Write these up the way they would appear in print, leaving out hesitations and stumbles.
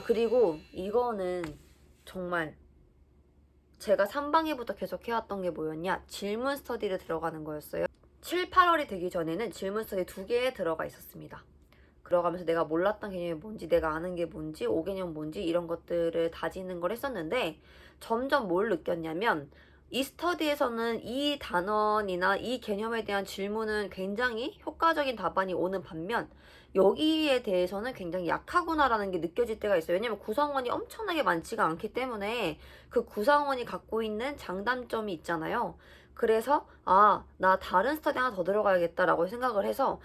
그리고 이거는 정말 제가 3방위부터 계속 해왔던 게 뭐였냐? 질문 스터디를 들어가는 거였어요. 7, 8월이 되기 전에는 질문 스터디 2개에 들어가 있었습니다. 들어가면서 내가 몰랐던 개념이 뭔지, 내가 아는 게 뭔지, 5개념 뭔지 이런 것들을 다지는 걸 했었는데 점점 뭘 느꼈냐면 이 스터디에서는 이 단원이나 이 개념에 대한 질문은 굉장히 효과적인 답안이 오는 반면 여기에 대해서는 굉장히 약하구나라는 게 느껴질 때가 있어요. 왜냐면 구성원이 엄청나게 많지가 않기 때문에 그 구성원이 갖고 있는 장단점이 있잖아요. 그래서 나 다른 스터디 하나 더 들어가야겠다라고 생각을 해서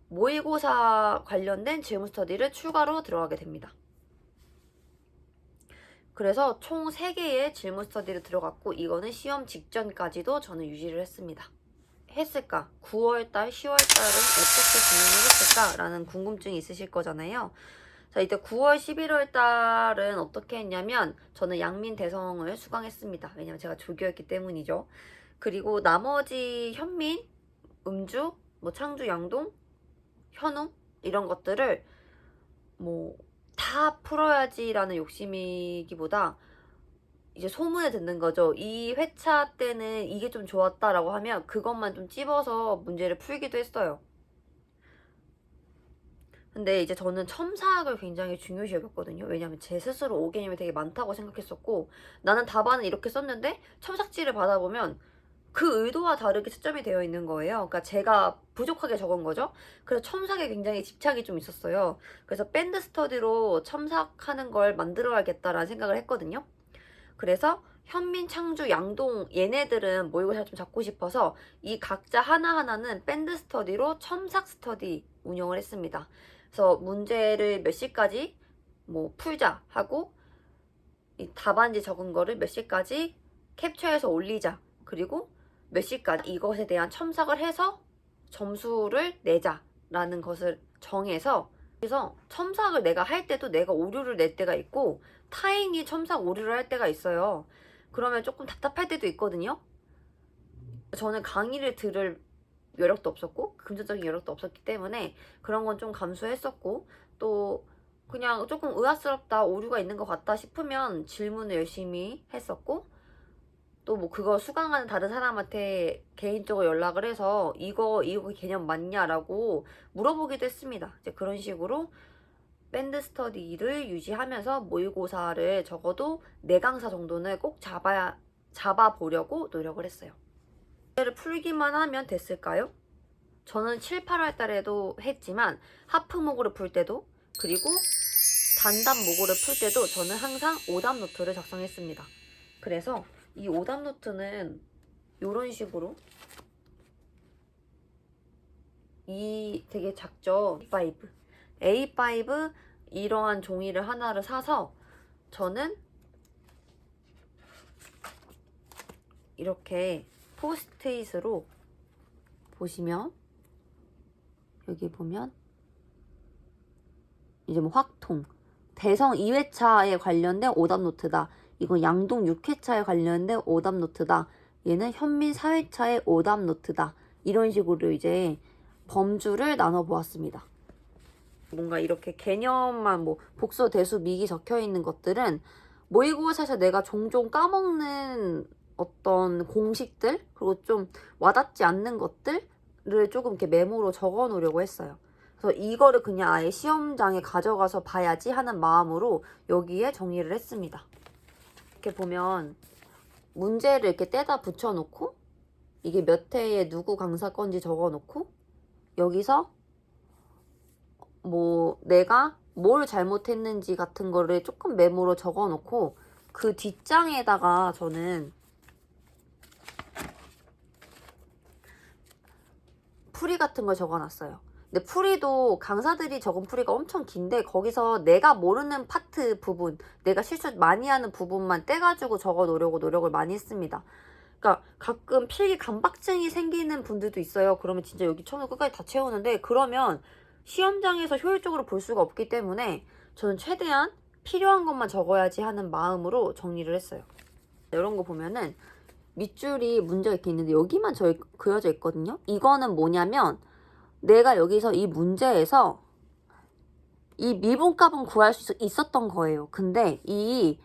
모의고사 관련된 질문 스터디를 추가로 들어가게 됩니다. 그래서 총 3개의 질문 스터디를 들어갔고 이거는 시험 직전까지도 저는 유지를 했습니다. 했을까? 9월달, 10월달은 어떻게 진행을 했을까라는 궁금증이 있으실 거잖아요. 자, 이때 9월, 11월달은 어떻게 했냐면 저는 양민 대성을 수강했습니다. 왜냐면 제가 조교였기 때문이죠. 그리고 나머지 현민, 음주, 창주, 양동, 현우 이런 것들을 다 풀어야지라는 욕심이기보다 이제 소문에 듣는 거죠. 이 회차 때는 이게 좀 좋았다라고 하면 그것만 좀 찝어서 문제를 풀기도 했어요. 근데 이제 저는 첨삭을 굉장히 중요시 여겼거든요. 왜냐면 제 스스로 5개념이 되게 많다고 생각했었고 나는 답안을 이렇게 썼는데 첨삭지를 받아보면 그 의도와 다르게 채점이 되어 있는 거예요. 그러니까 제가 부족하게 적은 거죠. 그래서 첨삭에 굉장히 집착이 좀 있었어요. 그래서 밴드 스터디로 첨삭하는 걸 만들어야겠다라는 생각을 했거든요. 그래서 현민, 창주, 양동 얘네들은 모의고사 좀 잡고 싶어서 이 각자 하나하나는 밴드 스터디로 첨삭 스터디 운영을 했습니다. 그래서 문제를 몇 시까지 풀자 하고 이 답안지 적은 거를 몇 시까지 캡처해서 올리자. 그리고 몇 시까지 이것에 대한 첨삭을 해서 점수를 내자라는 것을 정해서 그래서 첨삭을 내가 할 때도 내가 오류를 낼 때가 있고 타인이 첨삭 오류를 할 때가 있어요. 그러면 조금 답답할 때도 있거든요. 저는 강의를 들을 여력도 없었고 금전적인 여력도 없었기 때문에 그런 건 좀 감수했었고 또 그냥 조금 의아스럽다 오류가 있는 것 같다 싶으면 질문을 열심히 했었고 또 그거 수강하는 다른 사람한테 개인적으로 연락을 해서 이거 개념 맞냐라고 물어보기도 했습니다. 이제 그런 식으로 밴드 스터디를 유지하면서 모의고사를 적어도 4강사 정도는 꼭 잡아보려고 노력을 했어요. 문제를 풀기만 하면 됐을까요? 저는 7, 8월 달에도 했지만 하프 모고를 풀 때도 그리고 단답 모고를 풀 때도 저는 항상 오답 노트를 작성했습니다. 그래서 이 오답 노트는 이런 식으로 이 되게 작죠? A5 이러한 종이를 하나를 사서 저는 이렇게 포스트잇으로 보시면 여기 보면 이제 확통 대성 2회차에 관련된 오답 노트다. 이건 양동 6회차에 관련된 오답 노트다. 얘는 현민 4회차의 오답 노트다. 이런 식으로 이제 범주를 나눠 보았습니다. 뭔가 이렇게 개념만 복수, 대수, 미기 적혀 있는 것들은 모의고사에서 내가 종종 까먹는 어떤 공식들 그리고 좀 와닿지 않는 것들을 조금 이렇게 메모로 적어 놓으려고 했어요. 그래서 이거를 그냥 아예 시험장에 가져가서 봐야지 하는 마음으로 여기에 정리를 했습니다. 이렇게 보면 문제를 이렇게 떼다 붙여놓고 이게 몇 회에 누구 강사 건지 적어놓고 여기서 내가 뭘 잘못했는지 같은 거를 조금 메모로 적어놓고 그 뒷장에다가 저는 풀이 같은 걸 적어놨어요. 근데 풀이도 강사들이 적은 풀이가 엄청 긴데 거기서 내가 모르는 파트 부분, 내가 실수 많이 하는 부분만 떼가지고 적어 놓으려고 노력을 많이 했습니다. 그러니까 가끔 필기 강박증이 생기는 분들도 있어요. 그러면 진짜 여기 처음부터 끝까지 다 채우는데 그러면 시험장에서 효율적으로 볼 수가 없기 때문에 저는 최대한 필요한 것만 적어야지 하는 마음으로 정리를 했어요. 이런 거 보면은 밑줄이 문제가 이렇게 있는데 여기만 그려져 있거든요. 이거는 뭐냐면 내가 여기서 이 문제에서 이 미분값은 구할 수 있었던 거예요. 근데 이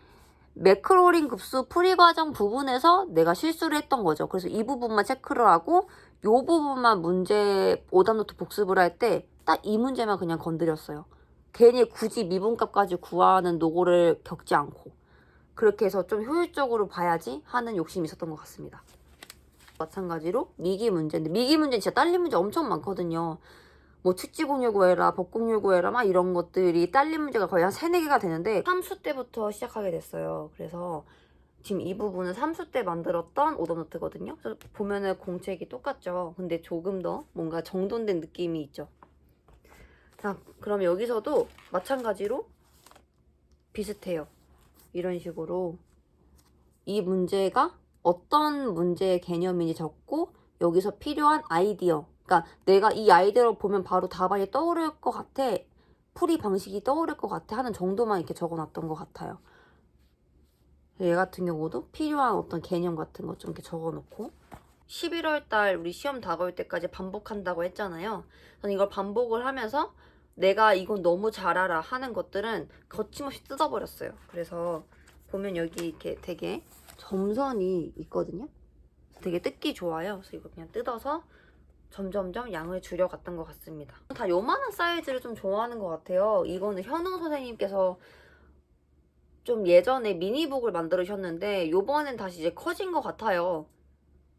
매크로링 급수 풀이 과정 부분에서 내가 실수를 했던 거죠. 그래서 이 부분만 체크를 하고 이 부분만 문제 오답노트 복습을 할 때 딱 이 문제만 그냥 건드렸어요. 괜히 굳이 미분값까지 구하는 노고를 겪지 않고 그렇게 해서 좀 효율적으로 봐야지 하는 욕심이 있었던 것 같습니다. 마찬가지로 미기 문제인데 미기 문제는 진짜 딸린 문제 엄청 많거든요. 뭐 축지공률 구해라, 법공률 구해라 막 이런 것들이 딸린 문제가 거의 한 3, 4개가 되는데 함수 때부터 시작하게 됐어요. 그래서 지금 이 부분은 함수 때 만들었던 오더노트거든요. 그래서 보면은 공책이 똑같죠. 근데 조금 더 뭔가 정돈된 느낌이 있죠. 자, 그럼 여기서도 마찬가지로 비슷해요. 이런 식으로 이 문제가 어떤 문제의 개념인지 적고 여기서 필요한 아이디어, 그러니까 내가 이 아이디어를 보면 바로 답안이 떠오를 것 같아, 풀이 방식이 떠오를 것 같아 하는 정도만 이렇게 적어놨던 것 같아요. 얘 같은 경우도 필요한 어떤 개념 같은 거 좀 이렇게 적어놓고 11월 달 우리 시험 다가올 때까지 반복한다고 했잖아요. 저는 이걸 반복을 하면서 내가 이건 너무 잘 알아 하는 것들은 거침없이 뜯어버렸어요. 그래서 보면 여기 이렇게 되게 점선이 있거든요. 되게 뜯기 좋아요. 그래서 이거 그냥 뜯어서 점점점 양을 줄여갔던 것 같습니다. 다 요만한 사이즈를 좀 좋아하는 것 같아요. 이거는 현웅 선생님께서 좀 예전에 미니북을 만들으셨는데 요번엔 다시 이제 커진 것 같아요.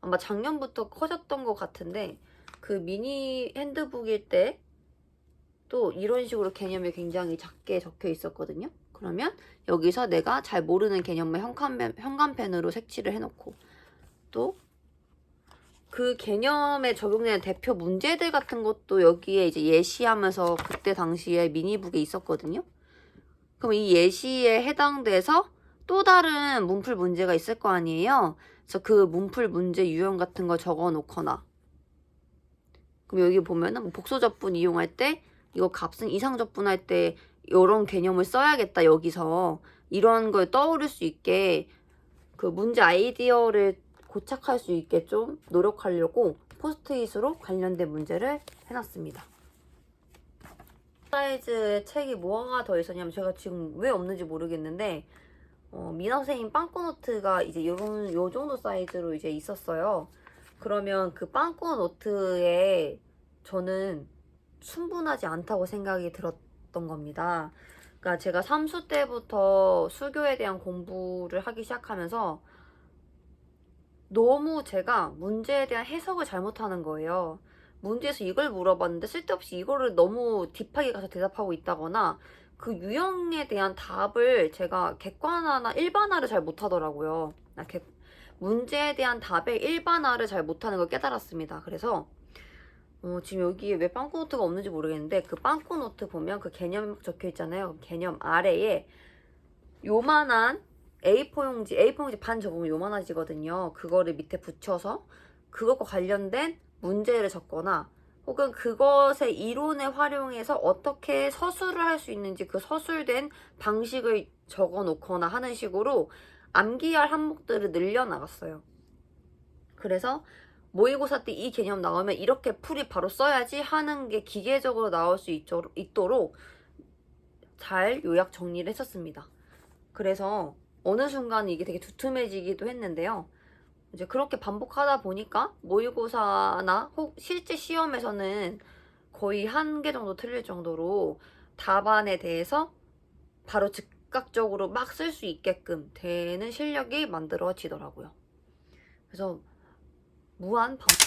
아마 작년부터 커졌던 것 같은데 그 미니 핸드북일 때 또 이런 식으로 개념이 굉장히 작게 적혀 있었거든요. 그러면 여기서 내가 잘 모르는 개념만 현관펜으로 색칠을 해놓고 또 그 개념에 적용되는 대표 문제들 같은 것도 여기에 이제 예시하면서 그때 당시에 미니북에 있었거든요. 그럼 이 예시에 해당돼서 또 다른 문풀 문제가 있을 거 아니에요. 그래서 그 문풀 문제 유형 같은 걸 적어 놓거나 그럼 여기 보면은 뭐 복소접분 이용할 때 이거 값은 이상접분할 때 이런 개념을 써야겠다 여기서 이런 걸 떠오를 수 있게 그 문제 아이디어를 고착할 수 있게 좀 노력하려고 포스트잇으로 관련된 문제를 해놨습니다. 사이즈의 책이 뭐가 더 있었냐면 제가 지금 왜 없는지 모르겠는데 미나 선생님 빵꾸노트가 이제 요 정도 사이즈로 이제 있었어요. 그러면 그 빵꾸노트에 저는 충분하지 않다고 생각이 들었던 겁니다. 그러니까 제가 3수 때부터 수교에 대한 공부를 하기 시작하면서 너무 제가 문제에 대한 해석을 잘못하는 거예요. 문제에서 이걸 물어봤는데 쓸데없이 이거를 너무 딥하게 가서 대답하고 있다거나 그 유형에 대한 답을 제가 객관화나 일반화를 잘 못하더라고요. 문제에 대한 답의 일반화를 잘 못하는 걸 깨달았습니다. 그래서 지금 여기에 왜 빵꾸노트가 없는지 모르겠는데 그 빵꾸노트 보면 그 개념 적혀 있잖아요. 개념 아래에 요만한 A4용지 반 접으면 요만해지거든요. 그거를 밑에 붙여서 그것과 관련된 문제를 적거나 혹은 그것의 이론을 활용해서 어떻게 서술을 할 수 있는지 그 서술된 방식을 적어 놓거나 하는 식으로 암기할 항목들을 늘려나갔어요. 그래서 모의고사 때 이 개념 나오면 이렇게 풀이 바로 써야지 하는 게 기계적으로 나올 수 있도록 잘 요약 정리를 했었습니다. 그래서 어느 순간 이게 되게 두툼해지기도 했는데요. 이제 그렇게 반복하다 보니까 모의고사나 혹 실제 시험에서는 거의 1개 정도 틀릴 정도로 답안에 대해서 바로 즉각적으로 막 쓸 수 있게끔 되는 실력이 만들어지더라고요. 그래서 무한 반복